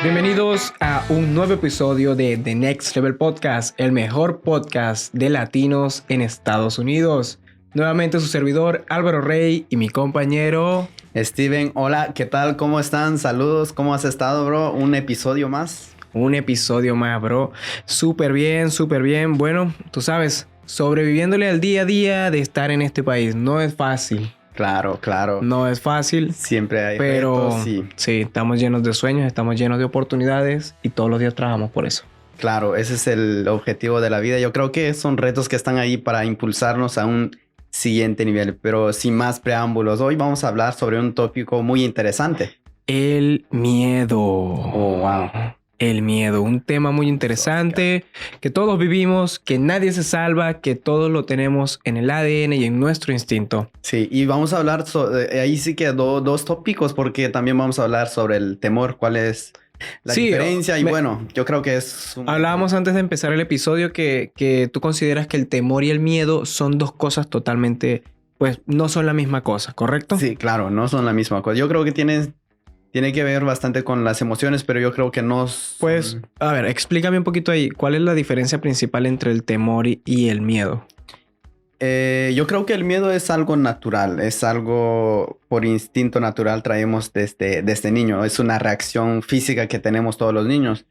Bienvenidos a un nuevo episodio de The Next Level Podcast, el mejor podcast de latinos en Estados Unidos. Nuevamente su servidor Álvaro Rey y mi compañero Steven. Hola, ¿qué tal? ¿Cómo están? Saludos, ¿cómo has estado, bro? Un episodio más. Un episodio más, bro. Súper bien, súper bien. Bueno, tú sabes, sobreviviéndole al día a día de estar en este país. No es fácil. Claro. No es fácil. Siempre hay pero retos, sí, estamos llenos de sueños, estamos llenos de oportunidades y todos los días trabajamos por eso. Claro, ese es el objetivo de la vida. Yo creo que son retos que están ahí para impulsarnos a un siguiente nivel. Pero sin más preámbulos, hoy vamos a hablar sobre un tópico muy interesante. El miedo. Oh, wow. El miedo, un tema muy interesante que todos vivimos, que nadie se salva, que todos lo tenemos en el ADN y en nuestro instinto. Sí, y vamos a hablar sobre, ahí sí que dos tópicos, porque también vamos a hablar sobre el temor, cuál es la diferencia. Y bueno, yo creo que es... Hablábamos antes de empezar el episodio que tú consideras que el temor y el miedo son dos cosas totalmente, pues no son la misma cosa, ¿correcto? Sí, claro, no son la misma cosa. Yo creo que tiene que ver bastante con las emociones, pero yo creo que no... Pues, a ver, explícame un poquito ahí. ¿Cuál es la diferencia principal entre el temor y el miedo? Yo creo que el miedo es algo natural, es algo por instinto natural traemos desde niño. Es una reacción física que tenemos todos los niños.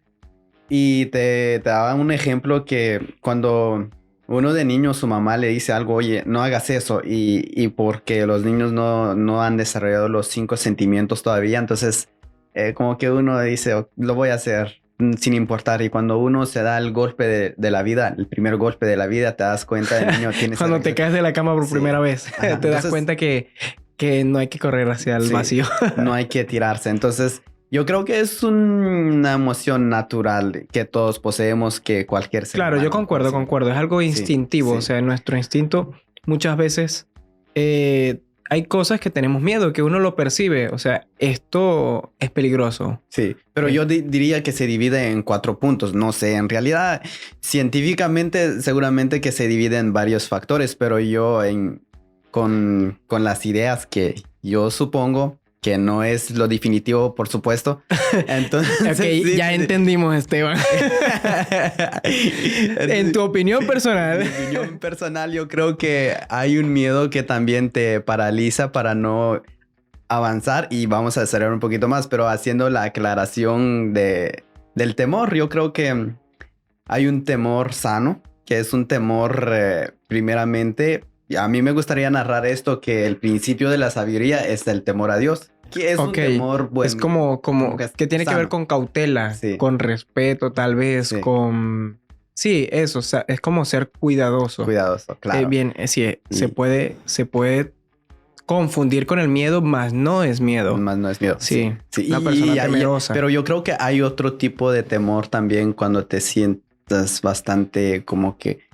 Y te daba un ejemplo que cuando uno de niño, su mamá le dice algo, oye, no hagas eso. Y porque los niños no han desarrollado los 5 sentimientos todavía, entonces como que uno dice, "Oh, lo voy a hacer sin importar". Y cuando uno se da el golpe de la vida, el primer golpe de la vida, te das cuenta de niño. Cuando te caes de la cama por primera vez, te das cuenta que no hay que correr hacia el vacío. No hay que tirarse. Entonces, yo creo que es una emoción natural que todos poseemos, que cualquier ser humano. Claro, yo concuerdo. Es algo instintivo. Sí. O sea, nuestro instinto muchas veces hay cosas que tenemos miedo, que uno lo percibe. O sea, esto es peligroso. Sí, pero yo diría que se divide en 4 puntos. No sé, en realidad, científicamente, seguramente que se divide en varios factores, pero yo con las ideas que yo supongo, que no es lo definitivo, por supuesto. Entonces, okay, sí, ya entendimos, Esteban. En tu opinión personal. En mi opinión personal, yo creo que hay un miedo que también te paraliza para no avanzar, y vamos a desarrollar un poquito más, pero haciendo la aclaración del temor. Yo creo que hay un temor sano, que es un temor primeramente... A mí me gustaría narrar esto, que el principio de la sabiduría es el temor a Dios. Que es un temor bueno. Es como que tiene que ver con cautela, sí, con respeto, tal vez, sí, con... Sí, eso, o sea, es como ser cuidadoso. Cuidadoso, claro. Bien, sí, se puede confundir con el miedo, más no es miedo. Más no es miedo. Sí, una persona temerosa. Pero yo creo que hay otro tipo de temor también cuando te sientas bastante como que...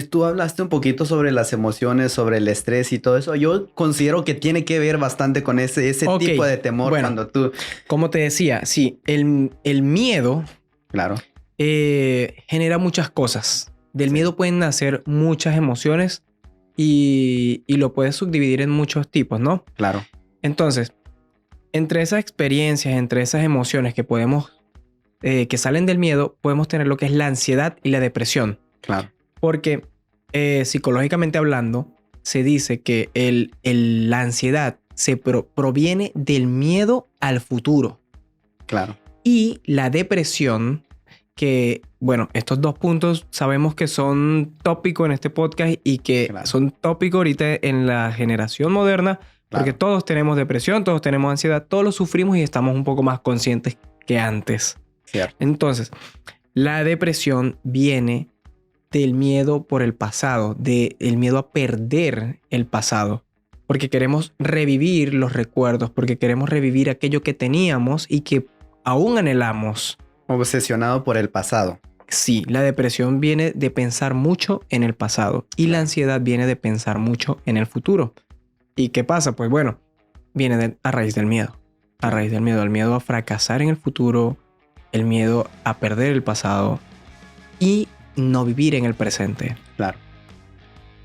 Tú hablaste un poquito sobre las emociones, sobre el estrés y todo eso. Yo considero que tiene que ver bastante con ese tipo de temor, bueno, cuando tú... Como te decía, sí, el miedo... Claro. Genera muchas cosas. Del miedo pueden nacer muchas emociones y lo puedes subdividir en muchos tipos, ¿no? Claro. Entonces, entre esas experiencias, entre esas emociones que podemos... que salen del miedo, podemos tener lo que es la ansiedad y la depresión. Claro. Porque psicológicamente hablando, se dice que la ansiedad proviene del miedo al futuro. Claro. Y la depresión, que, bueno, estos 2 puntos sabemos que son tópicos en este podcast y que son tópicos ahorita en la generación moderna, porque todos tenemos depresión, todos tenemos ansiedad, todos lo sufrimos y estamos un poco más conscientes que antes. Cierto. Entonces, la depresión viene del miedo por el pasado, del miedo a perder el pasado, porque queremos revivir los recuerdos, porque queremos revivir aquello que teníamos y que aún anhelamos. Obsesionado por el pasado. Sí, la depresión viene de pensar mucho en el pasado y la ansiedad viene de pensar mucho en el futuro. ¿Y qué pasa? Pues bueno, viene a raíz del miedo. A raíz del miedo, el miedo a fracasar en el futuro, el miedo a perder el pasado y no vivir en el presente. Claro.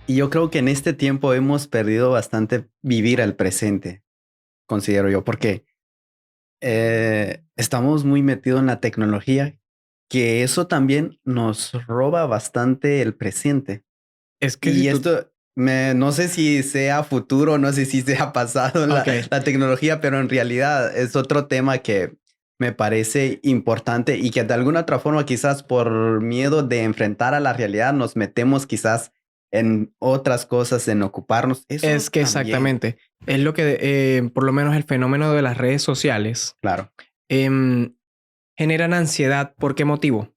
Y yo creo que en este tiempo hemos perdido bastante vivir el presente, considero yo, porque estamos muy metidos en la tecnología, que eso también nos roba bastante el presente. Es que si Y tú... esto, no sé si sea futuro, no sé si sea pasado Ok, la tecnología, pero en realidad es otro tema que me parece importante y que de alguna otra forma quizás por miedo de enfrentar a la realidad nos metemos quizás en otras cosas, en ocuparnos. Eso es que también, exactamente. Es lo que, por lo menos el fenómeno de las redes sociales, claro, em, generan ansiedad. ¿Por qué motivo?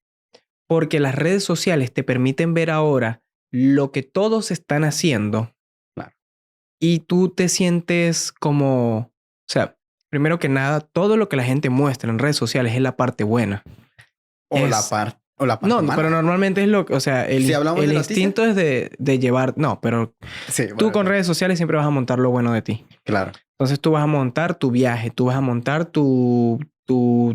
Porque las redes sociales te permiten ver ahora lo que todos están haciendo claro. y tú te sientes como, o sea, primero que nada, todo lo que la gente muestra en redes sociales es la parte buena. Es, O la parte no, pero mala. normalmente es lo que, o sea, Si hablamos el de noticias, instinto es de llevar, no, pero sí, tú bueno, con redes sociales siempre vas a montar lo bueno de ti. claro, Entonces tú vas a montar tu viaje, tú vas a montar tu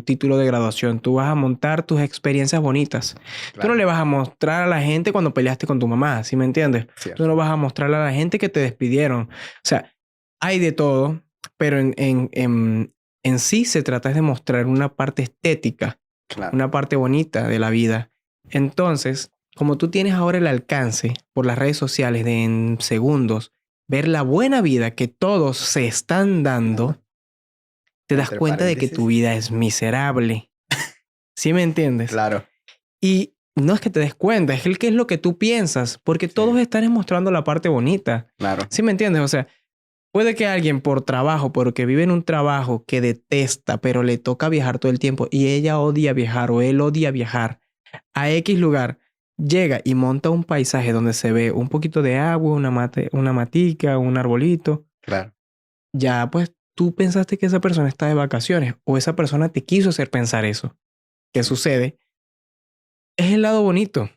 título de graduación, tú vas a montar tus experiencias bonitas. Tú no claro, le vas a mostrar a la gente cuando peleaste con tu mamá, ¿sí me entiendes? Tú cierto, no vas a mostrarle a la gente que te despidieron. O sea, hay de todo, pero en sí se trata de mostrar una parte estética, claro, una parte bonita de la vida. Entonces, como tú tienes ahora el alcance por las redes sociales de en segundos ver la buena vida que todos se están dando, te das entre cuenta de que tu paréntesis, vida es miserable. ¿Sí me entiendes? claro, Y no es que te des cuenta, es que es lo que tú piensas, porque sí, todos están mostrando la parte bonita. claro, ¿Sí me entiendes? O sea, puede que alguien por trabajo, porque vive en un trabajo que detesta, pero le toca viajar todo el tiempo y ella odia viajar o él odia viajar a X lugar, llega y monta un paisaje donde se ve un poquito de agua, una matica, un arbolito. claro, Ya pues tú pensaste que esa persona está de vacaciones o esa persona te quiso hacer pensar eso. ¿Qué sí, sucede? Es el lado bonito,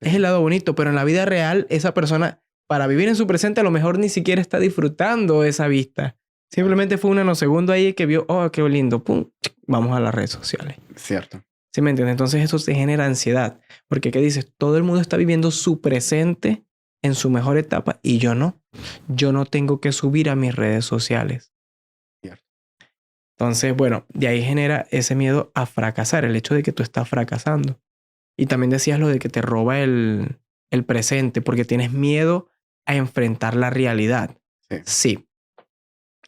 es el sí, lado bonito, pero en la vida real esa persona para vivir en su presente a lo mejor ni siquiera está disfrutando esa vista. claro, Simplemente fue un nanosegundo ahí que vio, oh, qué lindo, pum, vamos a las redes sociales. cierto, ¿Sí me entiendes? Entonces eso te genera ansiedad, porque ¿qué dices? Todo el mundo está viviendo su presente en su mejor etapa y yo no. Yo no tengo que subir a mis redes sociales. cierto, Entonces, bueno, de ahí genera ese miedo a fracasar, el hecho de que tú estás fracasando. Y también decías lo de que te roba el presente, porque tienes miedo a enfrentar la realidad. sí, Sí.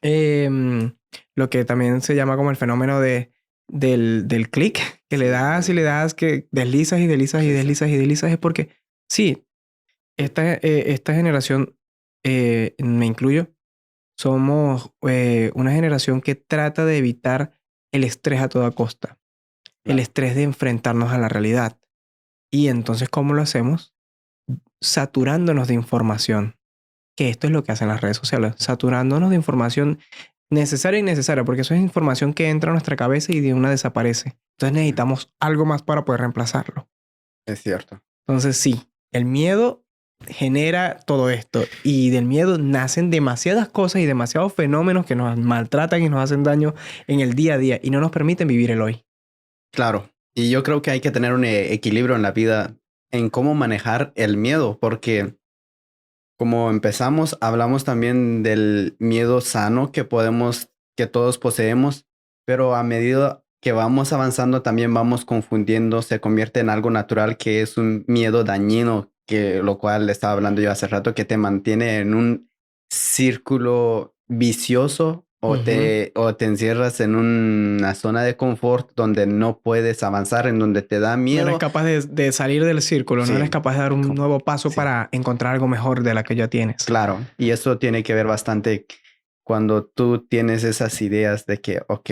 Em, lo que también se llama como el fenómeno del clic, que le sí, das y le das, que deslizas y deslizas y desliza, deslizas y deslizas, es porque sí, esta generación, me incluyo, somos una generación que trata de evitar el estrés a toda costa, el claro, estrés de enfrentarnos a la realidad. Y entonces, ¿cómo lo hacemos? Saturándonos de información, que esto es lo que hacen las redes sociales, saturándonos de información necesaria e innecesaria, porque eso es información que entra a nuestra cabeza y de una desaparece. Entonces sí, necesitamos algo más para poder reemplazarlo. es cierto, Entonces sí, el miedo genera todo esto y del miedo nacen demasiadas cosas y demasiados fenómenos que nos maltratan y nos hacen daño en el día a día y no nos permiten vivir el hoy. claro. Y yo creo que hay que tener un equilibrio en la vida en cómo manejar el miedo, porque como empezamos, hablamos también del miedo sano que todos poseemos, pero a medida que vamos avanzando también vamos confundiendo, se convierte en algo natural que es un miedo dañino, que lo cual estaba hablando yo hace rato, que te mantiene en un círculo vicioso Ujú. o te encierras en una zona de confort donde no puedes avanzar, en donde te da No eres miedo. capaz de salir del círculo, no eres Sí, capaz de dar un com- nuevo paso sí. para encontrar algo mejor de la que ya tienes. Claro, y eso tiene que ver bastante cuando tú tienes esas ideas de que, ok,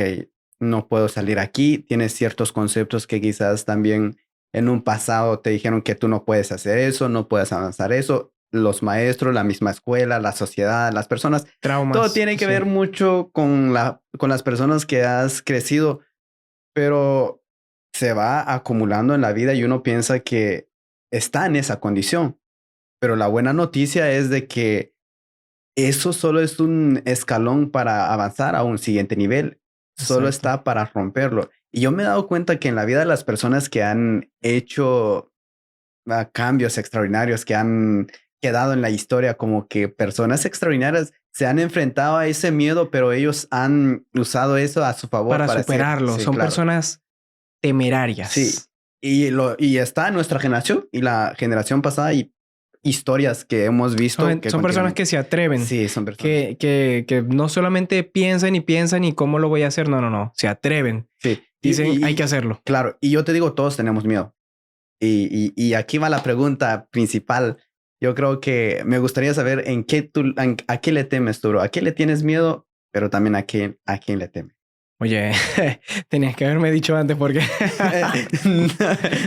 no puedo salir aquí, tienes ciertos conceptos que quizás también en un pasado te dijeron que tú no puedes hacer eso, no puedes avanzar eso, los maestros, la misma escuela, la sociedad, las personas, todo Traumas, tiene que sí. ver mucho con con las personas que has crecido, pero se va acumulando en la vida y uno piensa que está en esa condición. Pero la buena noticia es de que eso solo es un escalón para avanzar a un siguiente nivel. Solo Exacto. está para romperlo. Y yo me he dado cuenta que en la vida de las personas que han hecho cambios extraordinarios, que han quedado en la historia como que personas extraordinarias, se han enfrentado a ese miedo, pero ellos han usado eso a su favor para decir, superarlo. sí, Son claro. personas temerarias. Sí. Y está en nuestra generación y la generación pasada y historias que hemos visto. Son personas que se atreven. Sí, son personas. Que no solamente piensan y cómo lo voy a hacer. No. Se atreven. Sí. Dicen, hay que hacerlo. Claro. Y yo te digo, todos tenemos miedo. Y aquí va la pregunta principal. Yo creo que me gustaría saber a qué le temes tú, bro. ¿A qué le tienes miedo? Pero también a quién le temes. Oye, tenías que haberme dicho antes porque...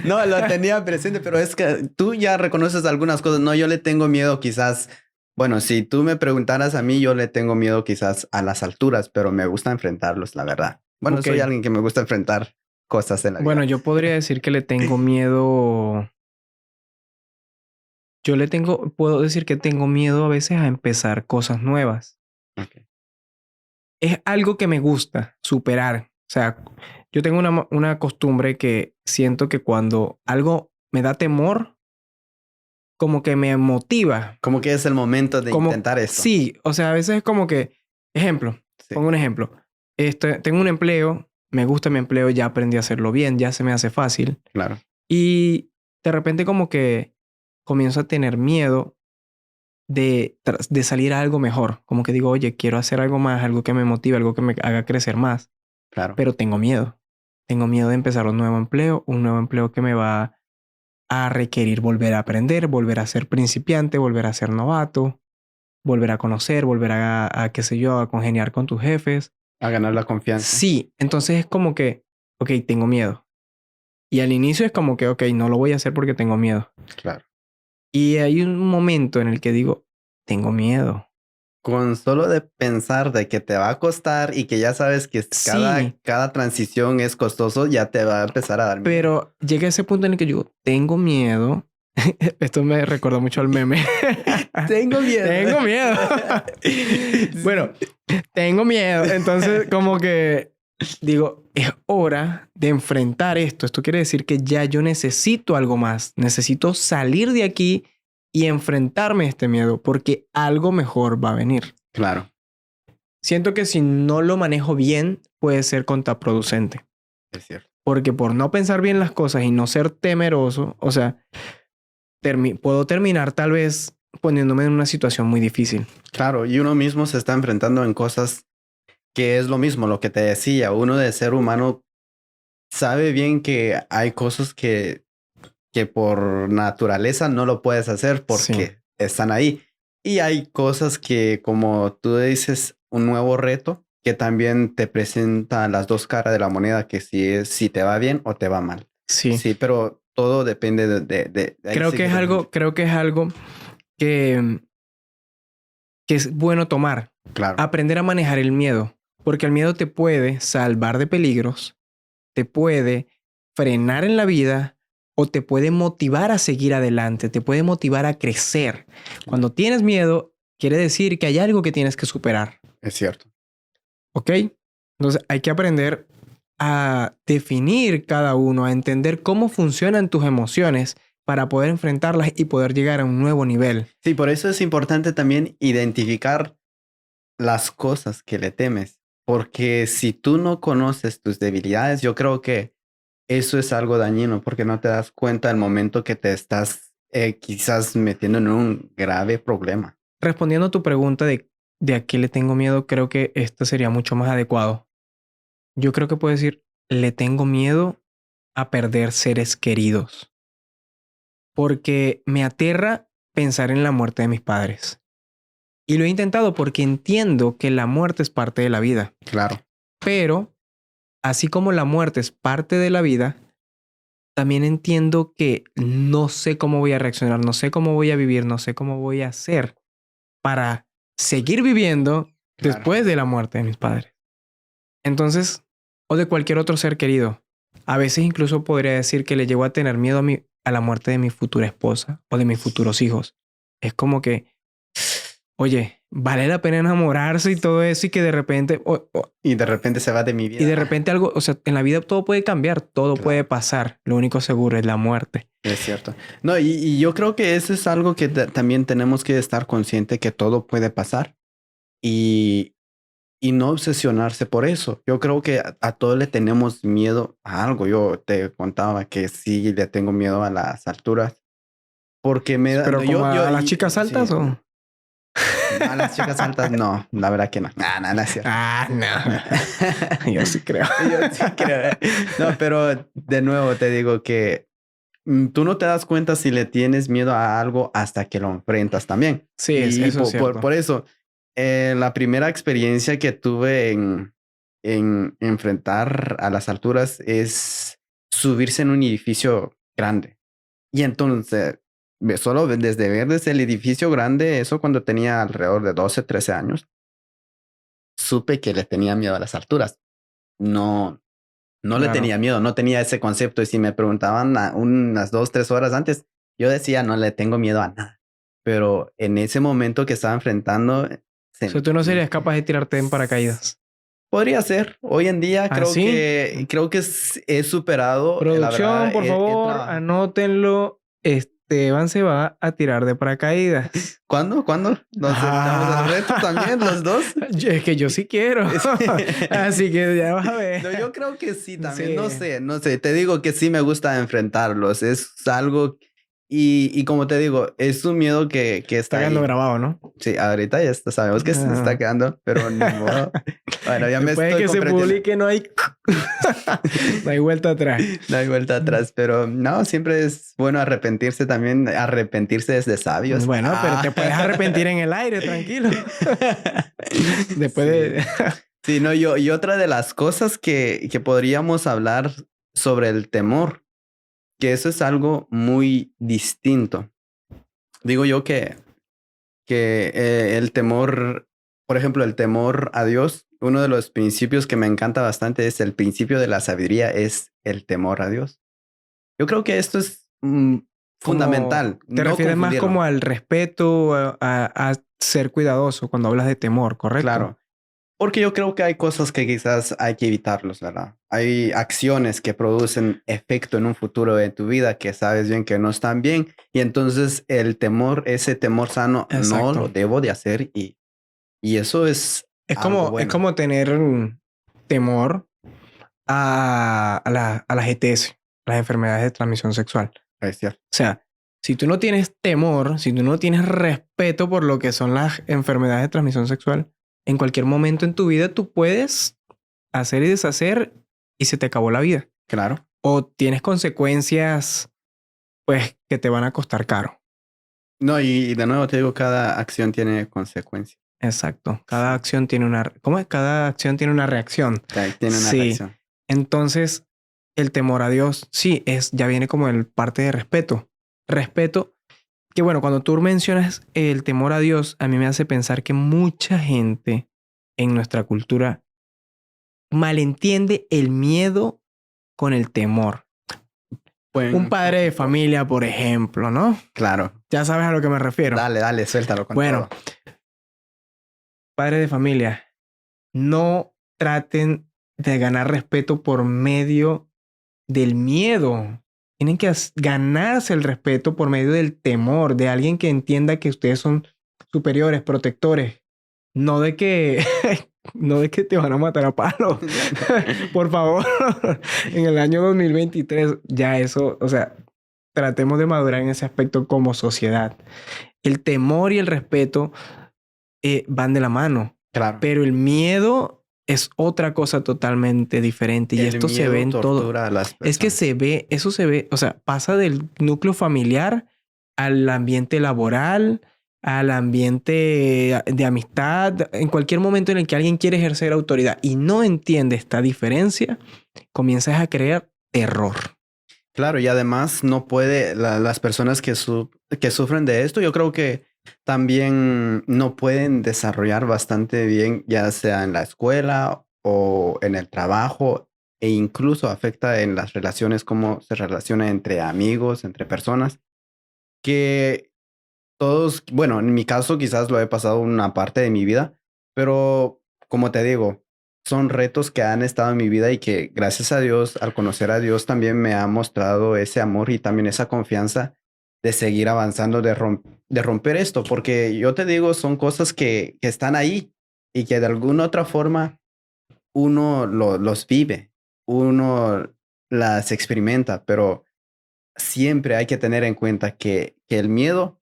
No, lo tenía presente, pero es que tú ya reconoces algunas cosas. No, yo le tengo miedo quizás... Bueno, si tú me preguntaras a mí, yo le tengo miedo quizás a las alturas, pero me gusta enfrentarlos, la verdad. Bueno, Okay. Soy alguien que me gusta enfrentar cosas en la vida. Bueno, yo podría decir que le tengo miedo... Puedo decir que tengo miedo a veces a empezar cosas nuevas. Okay. Es algo que me gusta superar. O sea, yo tengo una costumbre que siento que cuando algo me da temor, como que me motiva. Como que es el momento de intentar esto. Sí, o sea, a veces es como que, ejemplo, pongo un ejemplo. Tengo un empleo, me gusta mi empleo, ya aprendí a hacerlo bien, ya se me hace fácil. Claro. Y de repente como que comienzo a tener miedo de salir a algo mejor. Como que digo, oye, quiero hacer algo más, algo que me motive, algo que me haga crecer más. Claro. Pero tengo miedo. Tengo miedo de empezar un nuevo empleo que me va a requerir volver a aprender, volver a ser principiante, volver a ser novato, volver a conocer, volver a qué sé yo, a congeniar con tus jefes. A ganar la confianza. Sí, entonces es como que, ok, tengo miedo. Y al inicio es como que, ok, no lo voy a hacer porque tengo miedo. Claro. Y hay un momento en el que digo, tengo miedo. Con solo de pensar de que te va a costar y que ya sabes que cada transición es costoso, ya te va a empezar a dar miedo. Pero llega ese punto en el que yo tengo miedo. Esto me recordó mucho al meme. Tengo miedo. Tengo miedo. Bueno, tengo miedo. Entonces, como que digo, es hora de enfrentar esto. Esto quiere decir que ya yo necesito algo más. Necesito salir de aquí y enfrentarme a este miedo porque algo mejor va a venir. Claro. Siento que si no lo manejo bien, puede ser contraproducente. Es cierto. Porque por no pensar bien las cosas y no ser temeroso, o sea, puedo terminar tal vez poniéndome en una situación muy difícil. Claro, y uno mismo se está enfrentando en cosas que es lo mismo, lo que te decía. Uno de ser humano sabe bien que hay cosas que por naturaleza no lo puedes hacer porque están ahí. Y hay cosas que, como tú dices, un nuevo reto que también te presenta las dos caras de la moneda, que si te va bien o te va mal. Sí. Sí, pero todo depende de creo que es algo que es bueno tomar. Claro. Aprender a manejar el miedo. Porque el miedo te puede salvar de peligros, te puede frenar en la vida o te puede motivar a seguir adelante, te puede motivar a crecer. Cuando tienes miedo, quiere decir que hay algo que tienes que superar. Es cierto. ¿Ok? Entonces hay que aprender a definir cada uno, a entender cómo funcionan tus emociones para poder enfrentarlas y poder llegar a un nuevo nivel. Sí, por eso es importante también identificar las cosas que le temes. Porque si tú no conoces tus debilidades, yo creo que eso es algo dañino porque no te das cuenta al momento que te estás quizás metiendo en un grave problema. Respondiendo a tu pregunta de a qué le tengo miedo, creo que esto sería mucho más adecuado. Yo creo que puedo decir, le tengo miedo a perder seres queridos. Porque me aterra pensar en la muerte de mis padres. Y lo he intentado porque entiendo que la muerte es parte de la vida. Claro. Pero, así como la muerte es parte de la vida, también entiendo que no sé cómo voy a reaccionar, no sé cómo voy a vivir, no sé cómo voy a hacer para seguir viviendo después de la muerte de mis padres. Entonces, o de cualquier otro ser querido. A veces incluso podría decir que le llego a tener miedo a la muerte de mi futura esposa o de mis futuros hijos. Es como que, oye, vale la pena enamorarse y todo eso y que de repente... y de repente se va de mi vida. Y de repente algo, o sea, en la vida todo puede cambiar, todo puede pasar. Lo único seguro es la muerte. Es cierto. No, y yo creo que eso es algo que también tenemos que estar consciente que todo puede pasar. y, y no obsesionarse por eso. Yo creo que a todos le tenemos miedo a algo. Yo te contaba que sí le tengo miedo a las alturas. Porque me da, Pero como a las chicas sí, altas o... no, a las chicas altas no, la verdad que no. No es cierto. Ah, no. Yo sí creo. Yo sí creo. No, pero de nuevo te digo que tú no te das cuenta si le tienes miedo a algo hasta que lo enfrentas también. Sí, Y eso es cierto. por eso, la primera experiencia que tuve en enfrentar a las alturas es subirse en un edificio grande. Y entonces, solo desde ver desde el edificio grande, eso cuando tenía alrededor de 12, 13 años, supe que le tenía miedo a las alturas. No, no le Claro. tenía miedo, no tenía ese concepto. Y si me preguntaban unas 2, 3 horas antes, yo decía, no le tengo miedo a nada. Pero en ese momento que estaba enfrentando, O sea, tú no sentí. serías capaz de tirarte en paracaídas. Podría ser. Hoy en día ¿Ah, sí? creo que he superado, la Producción, verdad, por he favor, trabajado. anótenlo. Esteban se va a tirar de paracaídas. ¿Cuándo? ¿Cuándo? ¿Nos aventamos el reto también, los dos? Es que yo sí quiero. Así que ya vas a ver. No, yo creo que sí también. Sí. No sé. Te digo que sí me gusta enfrentarlos. Es algo. Y como te digo, es un miedo que Está está quedando ahí. grabado, ¿no? Sí, ahorita ya sabemos que se está Ah. quedando, pero ni modo. Bueno, ya me Después de estoy que se comprometiendo. publique, no hay... no hay vuelta atrás. No hay vuelta atrás, pero no, siempre es bueno arrepentirse también. Arrepentirse es de sabios. Bueno, pero te puedes arrepentir en el aire, tranquilo. Después Sí. de... Sí, no, y otra de las cosas que podríamos hablar sobre el temor, que eso es algo muy distinto. Digo yo que el temor, por ejemplo, el temor a Dios, uno de los principios que me encanta bastante es el principio de la sabiduría, es el temor a Dios. Yo creo que esto es como, fundamental, te no refieres más como confundirlo. al respeto, a ser cuidadoso cuando hablas de temor, ¿correcto? Claro. Porque yo creo que hay cosas que quizás hay que evitarlos, ¿verdad? Hay acciones que producen efecto en un futuro de tu vida que sabes bien que no están bien y entonces el temor, ese temor sano, no Exacto. lo debo de hacer y eso es algo Es bueno. como tener temor a las ETS, las enfermedades de transmisión sexual. Es cierto. O sea, si tú no tienes temor, si tú no tienes respeto por lo que son las enfermedades de transmisión sexual, en cualquier momento en tu vida tú puedes hacer y deshacer y se te acabó la vida. Claro. O tienes consecuencias, pues, que te van a costar caro. No, y de nuevo te digo, cada acción tiene consecuencias. Exacto. Cada Sí. acción tiene una... ¿Cómo es? Cada acción tiene una reacción. Tiene una Sí. reacción. Entonces, el temor a Dios, sí, ya viene como el parte de respeto. Respeto, que bueno, cuando tú mencionas el temor a Dios, a mí me hace pensar que mucha gente en nuestra cultura malentiende el miedo con el temor. Un padre de familia, por ejemplo, ¿no? Claro. Ya sabes a lo que me refiero. Dale, suéltalo con Bueno, todo. padre de familia, no traten de ganar respeto por medio del miedo. Tienen que ganarse el respeto por medio del temor, de alguien que entienda que ustedes son superiores, protectores. No de que, no de que te van a matar a palo. Por favor, en el año 2023, ya eso, o sea, tratemos de madurar en ese aspecto como sociedad. El temor y el respeto van de la mano. Claro. Pero el miedo es otra cosa totalmente diferente. Y El esto se miedo ve en todo. tortura a las personas. Es que eso se ve, o sea, pasa del núcleo familiar al ambiente laboral, al ambiente de amistad, en cualquier momento en el que alguien quiere ejercer autoridad y no entiende esta diferencia, comienzas a crear terror. Claro, y además no puede, las personas que sufren de esto, yo creo que también no pueden desarrollar bastante bien, ya sea en la escuela o en el trabajo, e incluso afecta en las relaciones, cómo se relaciona entre amigos, entre personas, que todos, bueno, en mi caso quizás lo he pasado una parte de mi vida, pero como te digo, son retos que han estado en mi vida y que gracias a Dios, al conocer a Dios, también me ha mostrado ese amor y también esa confianza de seguir avanzando, de romper esto, porque yo te digo, son cosas que están ahí y que de alguna otra forma uno los vive, uno las experimenta, pero siempre hay que tener en cuenta que el miedo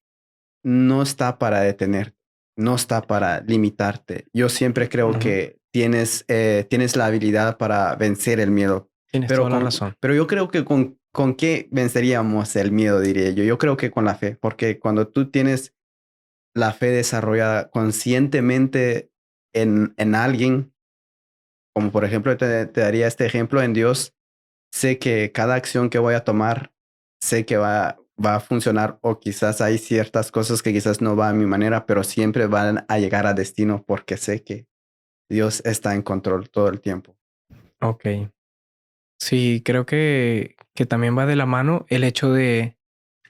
no está para detener, no está para limitarte. Yo siempre creo Ujú. que tienes la habilidad para vencer el miedo, Tienes pero, toda la razón. pero yo creo que con qué venceríamos el miedo, diría yo. Yo creo que con la fe, porque cuando tú tienes la fe desarrollada conscientemente en alguien, como por ejemplo te daría este ejemplo en Dios, sé que cada acción que voy a tomar, sé que va a funcionar o quizás hay ciertas cosas que quizás no va a mi manera, pero siempre van a llegar a destino porque sé que Dios está en control todo el tiempo. Ok. Sí, creo que también va de la mano el hecho de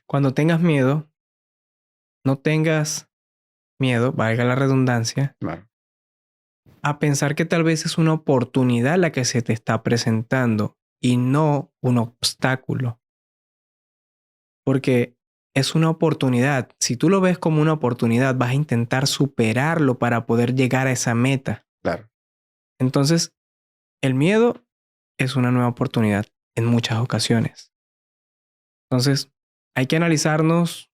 cuando tengas miedo, no tengas miedo, valga la redundancia, Claro, a pensar que tal vez es una oportunidad la que se te está presentando y no un obstáculo, porque es una oportunidad. Si tú lo ves como una oportunidad, vas a intentar superarlo para poder llegar a esa meta. claro, Entonces, el miedo es una nueva oportunidad en muchas ocasiones. Entonces, hay que analizarnos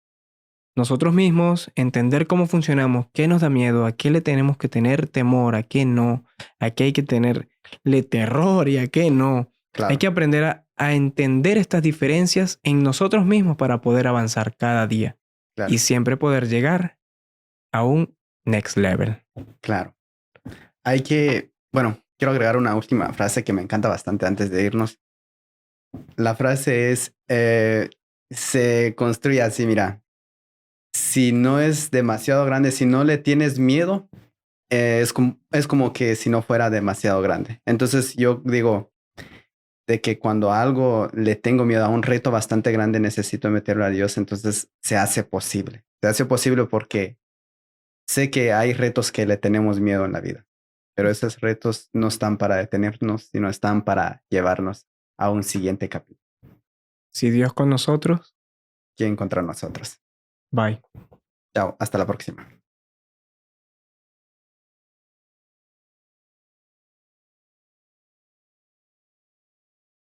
nosotros mismos, entender cómo funcionamos, qué nos da miedo, a qué le tenemos que tener temor, a qué no, a qué hay que tenerle terror y a qué no. Hay claro, que aprender a entender estas diferencias en nosotros mismos para poder avanzar cada día y claro, siempre poder llegar a un next level. claro. Hay que, bueno, quiero agregar una última frase que me encanta bastante antes de irnos. La frase es, se construye así, mira, si no es demasiado grande, si no le tienes miedo, es como que si no fuera demasiado grande. Entonces yo digo de que cuando a algo le tengo miedo, a un reto bastante grande, necesito meterlo a Dios, entonces se hace posible. Se hace posible porque sé que hay retos que le tenemos miedo en la vida, pero esos retos no están para detenernos, sino están para llevarnos a un siguiente capítulo. Si Dios con nosotros, ¿Quién contra nosotros? bye. Chao, hasta la próxima.